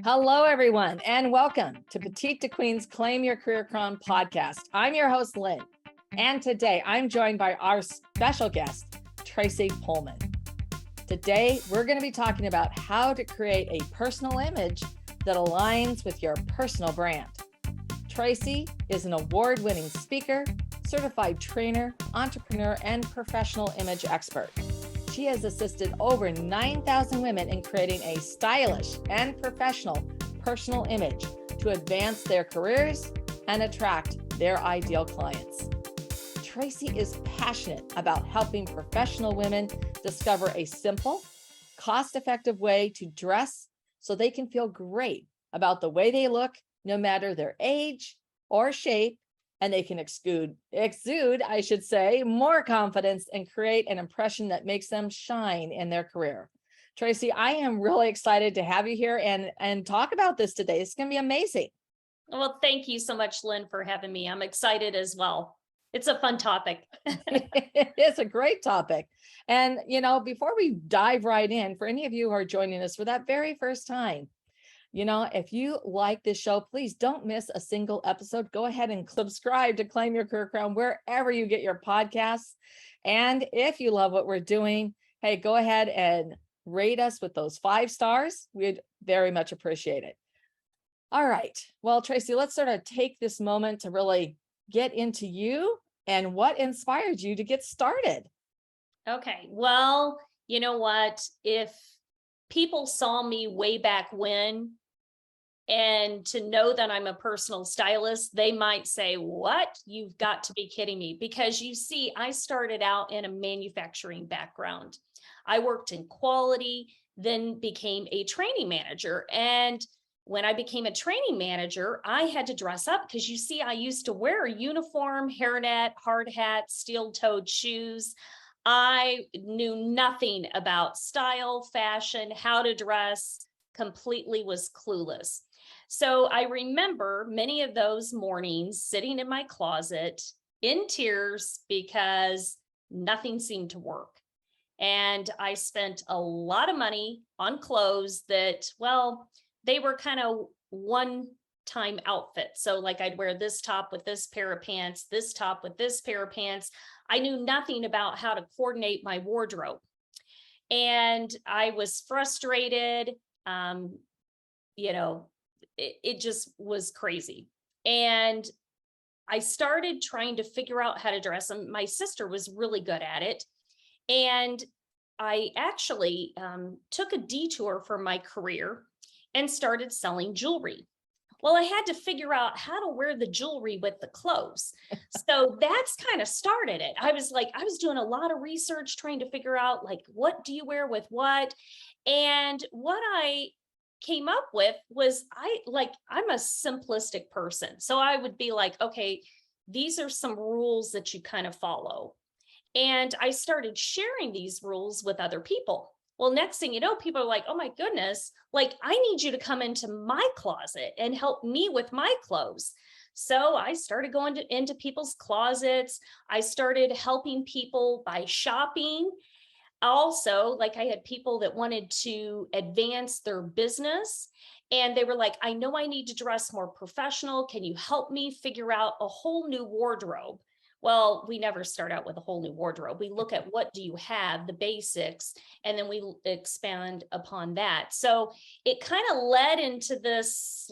Hello, everyone, and welcome to Petite to Queen's Claim Your Career Crown podcast. I'm your host, Lynn, and today I'm joined by our special guest, Tracy Pohlmann. Today, we're going to be talking about how to create a personal image that aligns with your personal brand. Tracy is an award-winning speaker, certified trainer, entrepreneur, and professional image expert. She has assisted over 9,000 women in creating a stylish and professional personal image to advance their careers and attract their ideal clients. Tracy is passionate about helping professional women discover a simple, cost-effective way to dress so they can feel great about the way they look, no matter their age or shape, and they can exude, more confidence and create an impression that makes them shine in their career. Tracy, I am really excited to have you here and talk about this today. It's going to be amazing. Well, thank you so much, Lynn, for having me. I'm excited as well. It's a fun topic. It's a great topic. And, before we dive right in, for any of you who are joining us for that very first time, if you like this show, please don't miss a single episode. Go ahead and subscribe to Claim Your Career Crown wherever you get your podcasts. And if you love what we're doing, hey, go ahead and rate us with those 5 stars. We'd very much appreciate it. All right. Well, Tracy, let's sort of take this moment to really get into you and what inspired you to get started. Okay. Well, you know what? If people saw me way back when, and to know that I'm a personal stylist, they might say, what? You've got to be kidding me. Because you see, I started out in a manufacturing background. I worked in quality, then became a training manager. And when I became a training manager, I had to dress up because you see, I used to wear a uniform, hairnet, hard hat, steel-toed shoes. I knew nothing about style, fashion, how to dress, completely was clueless. So I remember many of those mornings sitting in my closet in tears because nothing seemed to work. And I spent a lot of money on clothes that, well, they were kind of one-time outfits. So like I'd wear this top with this pair of pants, this top with this pair of pants. I knew nothing about how to coordinate my wardrobe. And I was frustrated. It just was crazy. And I started trying to figure out how to dress. And my sister was really good at it. And I actually took a detour from my career and started selling jewelry. Well, I had to figure out how to wear the jewelry with the clothes. So that's kind of started it. I was doing a lot of research trying to figure out what do you wear with what? And what I came up with was I'm a simplistic person. So I would be like, okay, these are some rules that you kind of follow. And I started sharing these rules with other people. Well, next thing you know, people are like, oh my goodness, I need you to come into my closet and help me with my clothes. So I started going into people's closets. I started helping people by shopping. Also, I had people that wanted to advance their business and they were like, I know I need to dress more professional. Can you help me figure out a whole new wardrobe? Well, we never start out with a whole new wardrobe. We look at what do you have, the basics, and then we expand upon that. So it kind of led into this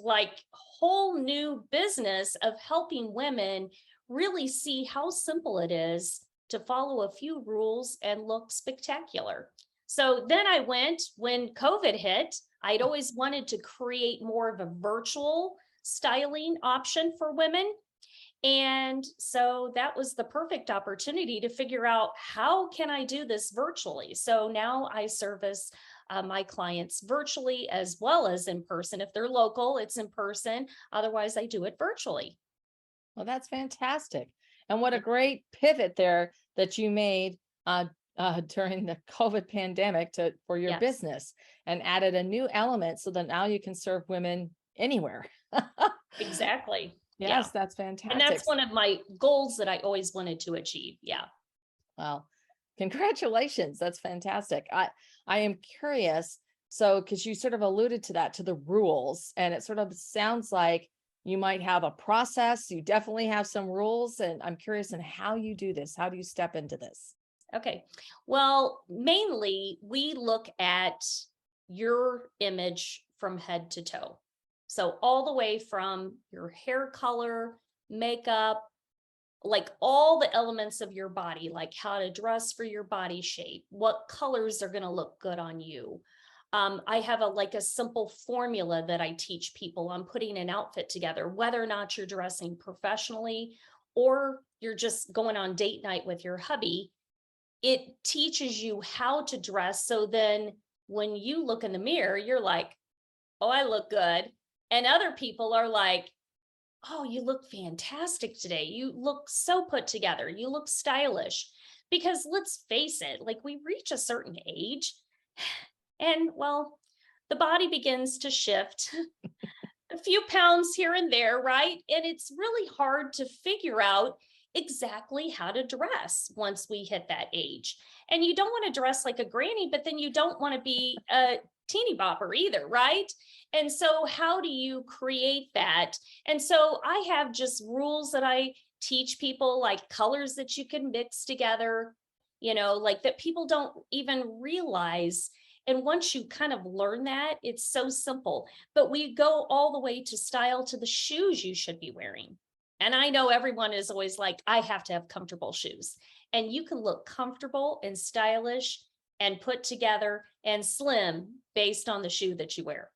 whole new business of helping women really see how simple it is to follow a few rules and look spectacular. So then I went when COVID hit. I'd always wanted to create more of a virtual styling option for women. And so that was the perfect opportunity to figure out how can I do this virtually? So now I service my clients virtually as well as in person. If they're local, it's in person. Otherwise, I do it virtually. Well, that's fantastic. And what a great pivot there that you made during the COVID pandemic for your business and added a new element so that now you can serve women anywhere. Exactly. Yes, that's fantastic. And that's one of my goals that I always wanted to achieve. Yeah. Well, congratulations. That's fantastic. I am curious So, because you sort of alluded to that, to the rules, and it sort of sounds like you might have a process. You definitely have some rules, and I'm curious in how you do this. How do you step into this? Okay. Well, mainly we look at your image from head to toe. So, all the way from your hair color, makeup, like all the elements of your body, like how to dress for your body shape, what colors are going to look good on you. I have a simple formula that I teach people on putting an outfit together, whether or not you're dressing professionally or you're just going on date night with your hubby. It teaches you how to dress. So then when you look in the mirror, you're like, oh, I look good. And other people are like, oh, you look fantastic today. You look so put together. You look stylish. Because let's face it, like we reach a certain age and well, the body begins to shift a few pounds here and there, right? And it's really hard to figure out exactly how to dress once we hit that age. And you don't want to dress like a granny, but then you don't want to be a teeny bopper either, right? And so, how do you create that? And so, I have just rules that I teach people, like colors that you can mix together, like that people don't even realize. And once you kind of learn that, it's so simple. But we go all the way to style, to the shoes you should be wearing. And I know everyone is always like, I have to have comfortable shoes. And you can look comfortable and stylish and put together and slim based on the shoe that you wear.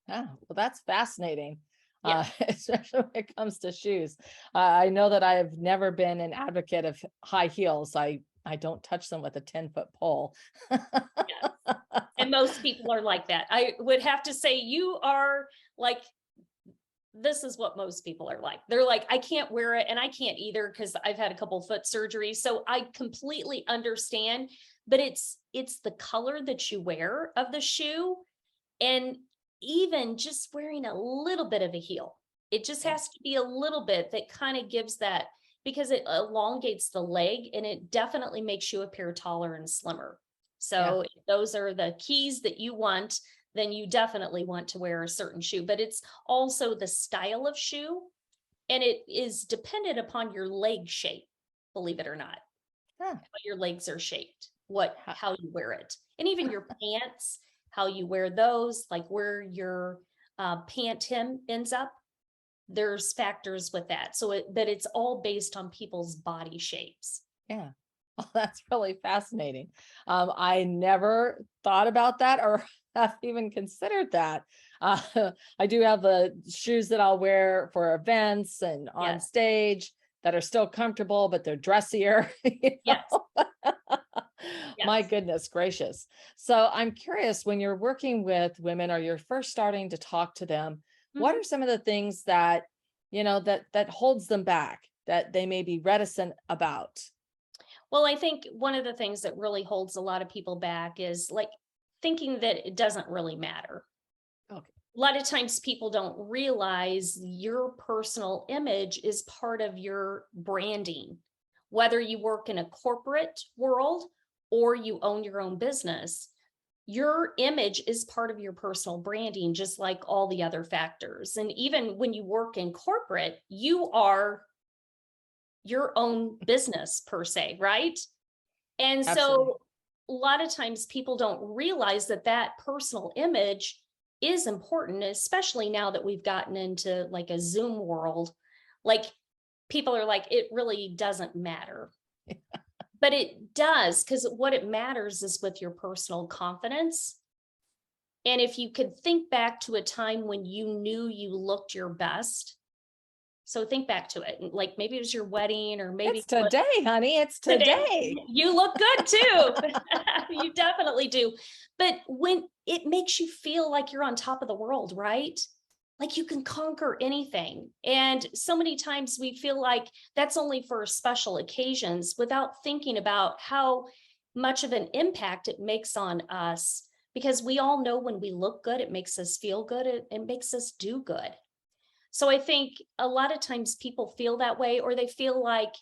Ah, well, that's fascinating, Yeah. especially when it comes to shoes. I know that I've never been an advocate of high heels. I don't touch them with a 10-foot pole. Yes. And most people are like that. I would have to say you are like, this is what most people are like. They're like, I can't wear it and I can't either because I've had a couple foot surgeries. So I completely understand, but it's the color that you wear of the shoe, and even just wearing a little bit of a heel. It just Yeah, has to be a little bit that kind of gives that, because it elongates the leg and it definitely makes you appear taller and slimmer. yeah, So if those are the keys that you want, then you definitely want to wear a certain shoe. But it's also the style of shoe, and it is dependent upon your leg shape, believe it or not, yeah. how your legs are shaped, Ha- how you wear it, and even your pants, how you wear those, like where your pant hem ends up. There's factors with that, so but it's all based on people's body shapes. Yeah. Oh, that's really fascinating. I never thought about that or have even considered that. I do have the shoes that I'll wear for events and on Yes, stage that are still comfortable, but they're dressier. yes, My yes. goodness gracious. So I'm curious, when you're working with women or you're first starting to talk to them, what Mhm. are some of the things that, that holds them back, that they may be reticent about? Well, I think one of the things that really holds a lot of people back is like thinking that it doesn't really matter. Okay. A lot of times people don't realize your personal image is part of your branding. Whether you work in a corporate world or you own your own business, your image is part of your personal branding, just like all the other factors. And even when you work in corporate, you are your own business per se, right? And Absolutely. so a lot of times people don't realize that that personal image is important, especially now that we've gotten into like a Zoom world. Like people are like, it really doesn't matter. But it does, because what it matters is with your personal confidence. And if you could think back to a time when you knew you looked your best, so think back to it. Like maybe it was your wedding, or maybe It's today, honey. It's today. today. You look good too. You definitely do. But when it makes you feel like you're on top of the world, right? Like you can conquer anything. And so many times we feel like that's only for special occasions without thinking about how much of an impact it makes on us. Because we all know when we look good, it makes us feel good, it makes us do good. So I think a lot of times people feel that way, or they feel like,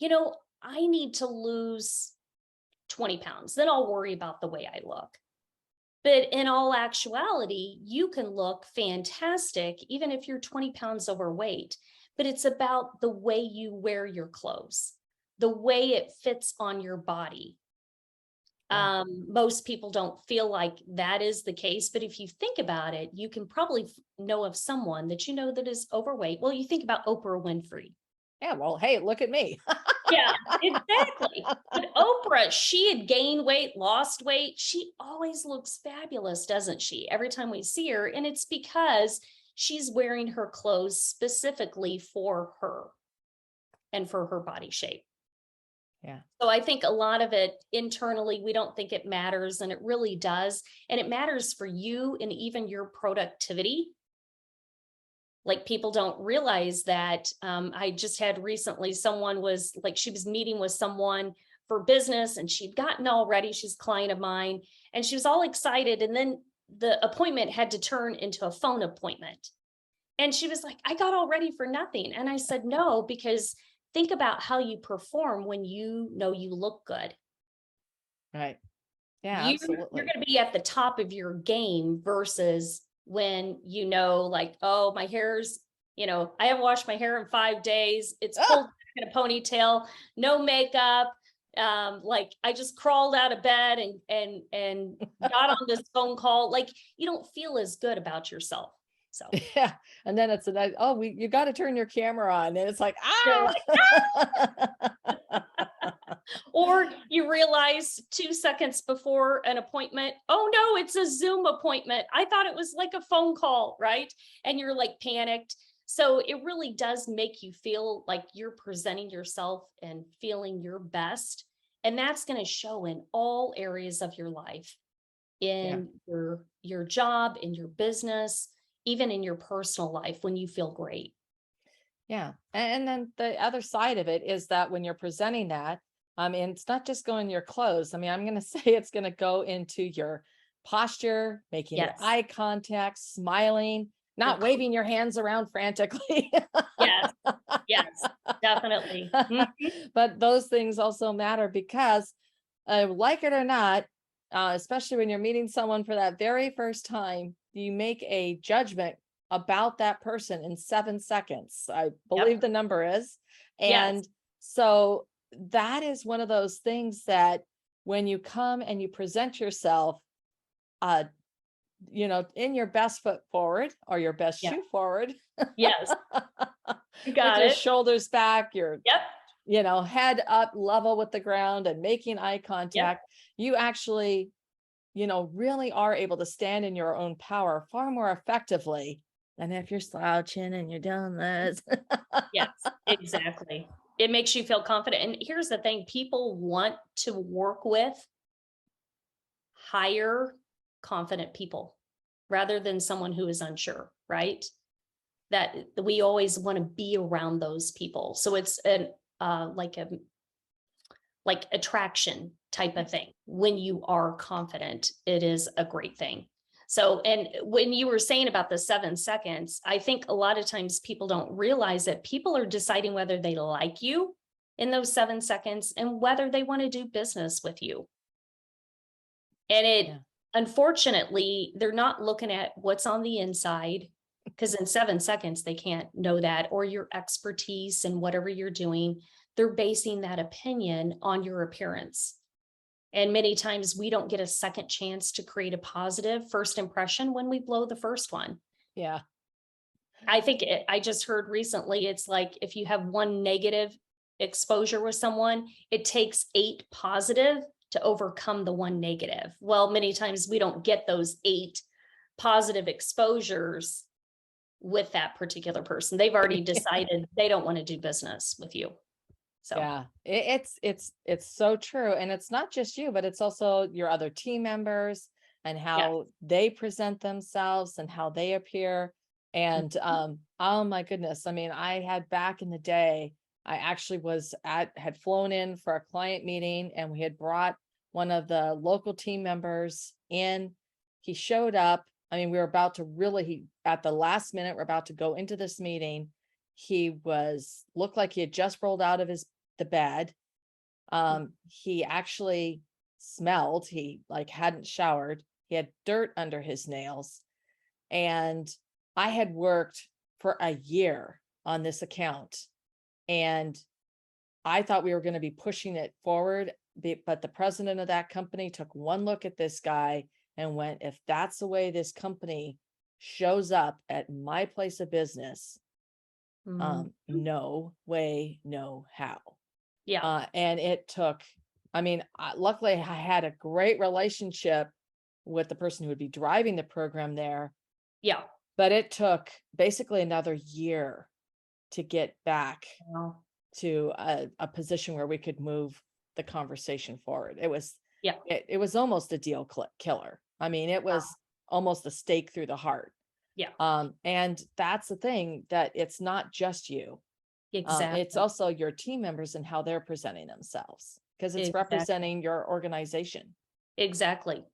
I need to lose 20 pounds, then I'll worry about the way I look. But in all actuality, you can look fantastic, even if you're 20 pounds overweight. But it's about the way you wear your clothes, the way it fits on your body. Yeah. Most people don't feel like that is the case, but if you think about it, you can probably know of someone that you know that is overweight. Well, you think about Oprah Winfrey. Yeah. Well, hey, look at me. Yeah, exactly. But Oprah, she had gained weight, lost weight. She always looks fabulous, doesn't she? Every time we see her. And it's because she's wearing her clothes specifically for her and for her body shape. Yeah. So I think a lot of it internally, we don't think it matters, and it really does. And it matters for you and even your productivity. Like, people don't realize that. I just had recently, someone was like, she was meeting with someone for business, and she'd gotten all ready. She's a client of mine, and she was all excited. And then the appointment had to turn into a phone appointment. And she was like, I got all ready for nothing. And I said, no, because think about how you perform when you know you look good. Right. Yeah, You're absolutely. going to be at the top of your game versus when you know, like, oh, my hair's, I haven't washed my hair in 5 days. It's pulled Ah, back in a ponytail, no makeup. Like, I just crawled out of bed and got on this phone call. Like, you don't feel as good about yourself. So yeah. And then it's a nice, oh, you got to turn your camera on. And it's like, you're ah. like, or you realize 2 seconds before an appointment, oh no, it's a Zoom appointment. I thought it was like a phone call, right? And you're like panicked. So it really does make you feel like you're presenting yourself and feeling your best. And that's going to show in all areas of your life, Yeah. in your job, in your business, even in your personal life when you feel great. Yeah. And then the other side of it is that when you're presenting that, and it's not just going your clothes. I mean, I'm going to say it's going to go into your posture, making your Yes. eye contact, smiling, Your not waving your hands around frantically. yes. Yes, definitely. Mhm. But those things also matter because, like it or not, especially when you're meeting someone for that very first time, you make a judgment about that person in 7 seconds. I believe Yep. the number is. Yes. And so that is one of those things that when you come and you present yourself, uh, in your best foot forward or your best Yeah. shoe forward, Yes. You with got your it. shoulders back, your Yep. head up level with the ground and making eye Yep. contact, you actually, really are able to stand in your own power far more effectively than if you're slouching and you're doing this. Yes, exactly. It makes you feel confident. And here's the thing, people want to work with higher confident people rather than someone who is unsure, right? That we always want to be around those people. So it's an like a like attraction type of thing. When you are confident, it is a great thing. So, and when you were saying about the 7 seconds, I think a lot of times people don't realize that people are deciding whether they like you in those 7 seconds and whether they want to do business with you. And Yeah. unfortunately, they're not looking at what's on the inside, because in 7 seconds, they can't know that, or your expertise and whatever you're doing. They're basing that opinion on your appearance. And many times we don't get a second chance to create a positive first impression when we blow the first one. Yeah. I just heard recently, it's like if you have one negative exposure with someone, it takes 8 positive to overcome the one negative. Well, many times we don't get those 8 positive exposures with that particular person. They've already decided they don't want to do business with you. So, Yeah, it's so true, and it's not just you, but it's also your other team members and yeah. how they present themselves and how they appear. And Mhm. oh my goodness, I mean, I had back in the day, I actually had flown in for a client meeting, and we had brought one of the local team members in. He showed up. I mean, we were about to he at the last minute, we're about to go into this meeting. He looked like he had just rolled out of the bed. He actually smelled, he like hadn't showered. He had dirt under his nails. And I had worked for a year on this account, and I thought we were going to be pushing it forward. But the president of that company took one look at this guy and went, if that's the way this company shows up at my place of business, no way, no how. Yeah. And it took, luckily I had a great relationship with the person who would be driving the program there. Yeah. But it took basically another year to get back Wow. to a position where we could move the conversation forward. It was, Yeah. it was almost a deal killer. It was almost a stake through the heart. Yeah. And that's the thing, that it's not just you. Exactly. It's also your team members and how they're presenting themselves, because it's representing your organization. Exactly.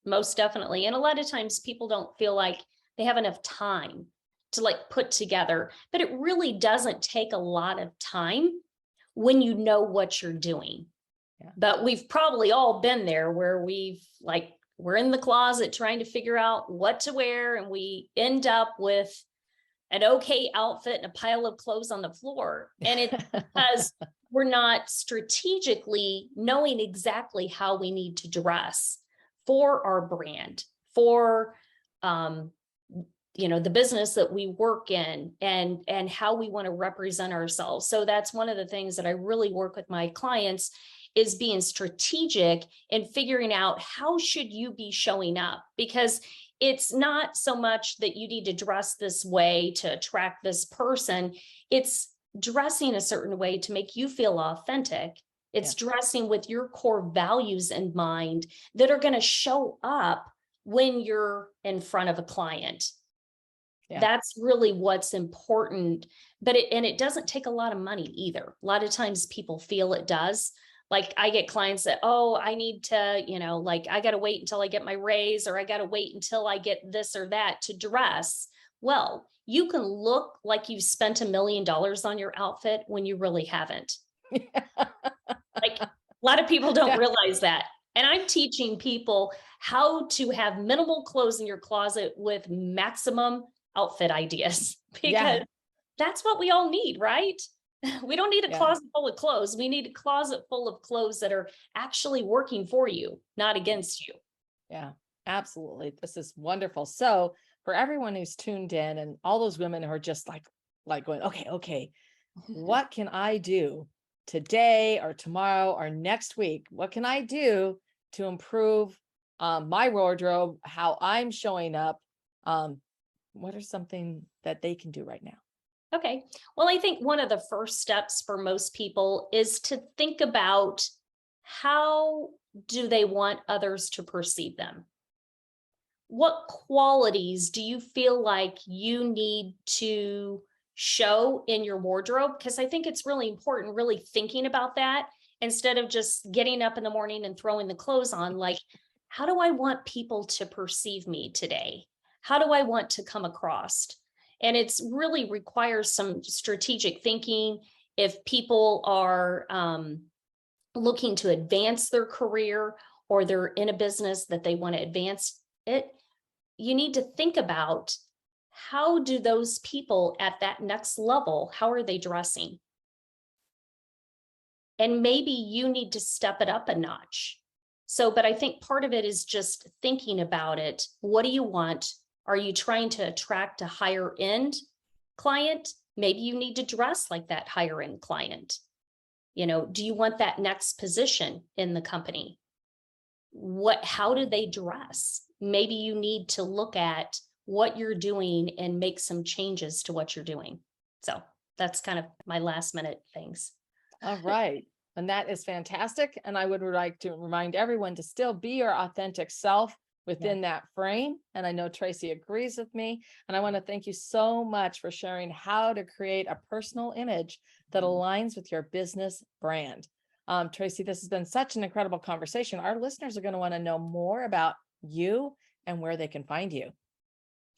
Most definitely. And a lot of times people don't feel like they have enough time to like put together, but it really doesn't take a lot of time when you know what you're doing. Yeah. But we've probably all been there where we're in the closet trying to figure out what to wear, and we end up with an okay outfit and a pile of clothes on the floor. And it's because we're not strategically knowing exactly how we need to dress for our brand, for the business that we work in, and how we want to represent ourselves. So that's one of the things that I really work with my clients, is being strategic and figuring out how should you be showing up, because it's not so much that you need to dress this way to attract this person. It's dressing a certain way to make you feel authentic. It's dressing with your core values in mind that are going to show up when you're in front of a client. Yeah. That's really what's important. But it doesn't take a lot of money either. A lot of times people feel it does. Like I get clients that, I need to, I got to wait until I get my raise, or I got to wait until I get this or that to dress. Well, you can look like you spent $1 million on your outfit when you really haven't. Like a lot of people don't realize that. And I'm teaching people how to have minimal clothes in your closet with maximum outfit ideas, because that's what we all need, right? We don't need a closet full of clothes. We need a closet full of clothes that are actually working for you, not against you. Yeah, absolutely. This is wonderful. So for everyone who's tuned in, and all those women who are just like going, okay, what can I do today or tomorrow or next week? What can I do to improve my wardrobe, how I'm showing up? What are something that they can do right now? Okay. Well, I think one of the first steps for most people is to think about, how do they want others to perceive them? What qualities do you feel like you need to show in your wardrobe? Because I think it's really important, really thinking about that instead of just getting up in the morning and throwing the clothes on. Like, how do I want people to perceive me today? How do I want to come across? And it's really requires some strategic thinking. If people are looking to advance their career, or they're in a business that they want to advance it, you need to think about, how do those people at that next level, how are they dressing? And maybe you need to step it up a notch. But I think part of it is just thinking about it. What do you want? Are you trying to attract a higher end client? Maybe you need to dress like that higher end client. Do you want that next position in the company? How do they dress? Maybe you need to look at what you're doing and make some changes to what you're doing. So that's kind of my last minute things. All right. And that is fantastic. And I would like to remind everyone to still be your authentic self within that frame. And I know Tracy agrees with me. And I want to thank you so much for sharing how to create a personal image that aligns with your business brand. Tracy, this has been such an incredible conversation. Our listeners are going to want to know more about you and where they can find you.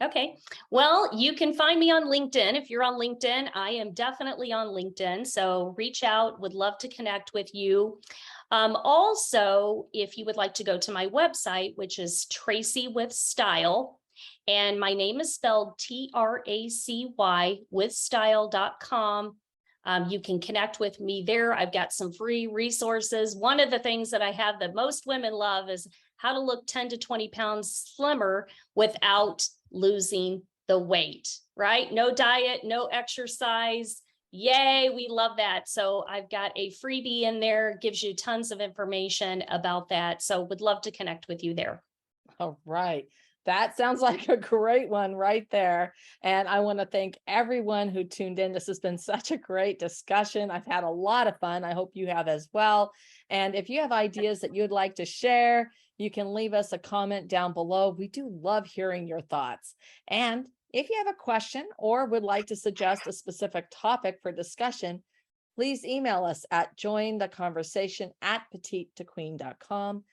Okay. Well, you can find me on LinkedIn. If you're on LinkedIn, I am definitely on LinkedIn. So reach out, would love to connect with you. Also, if you would like to go to my website, which is Tracy with Style, and my name is spelled Tracy with style.com. You can connect with me there. I've got some free resources. One of the things that I have that most women love is how to look 10 to 20 pounds slimmer without losing the weight, right? No diet, no exercise. Yay, we love that. So I've got a freebie in there, gives you tons of information about that. So would love to connect with you there. All right. That sounds like a great one right there. And I want to thank everyone who tuned in. This has been such a great discussion. I've had a lot of fun. I hope you have as well. And if you have ideas that you'd like to share, you can leave us a comment down below. We do love hearing your thoughts. And if you have a question or would like to suggest a specific topic for discussion, please email us at jointheconversation@petitetoqueen.com.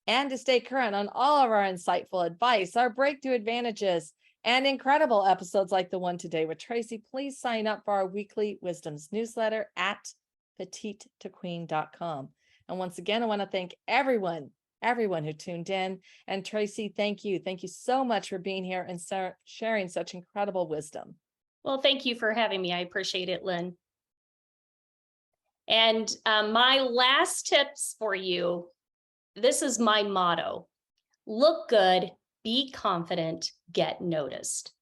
And to stay current on all of our insightful advice, our breakthrough advantages, and incredible episodes like the one today with Tracy, please sign up for our weekly wisdoms newsletter at petitetoqueen.com. And once again, I want to thank everyone who tuned in. And Tracy, thank you. Thank you so much for being here and sharing such incredible wisdom. Well, thank you for having me. I appreciate it, Lynn. And my last tips for you, this is my motto: look good, be confident, get noticed.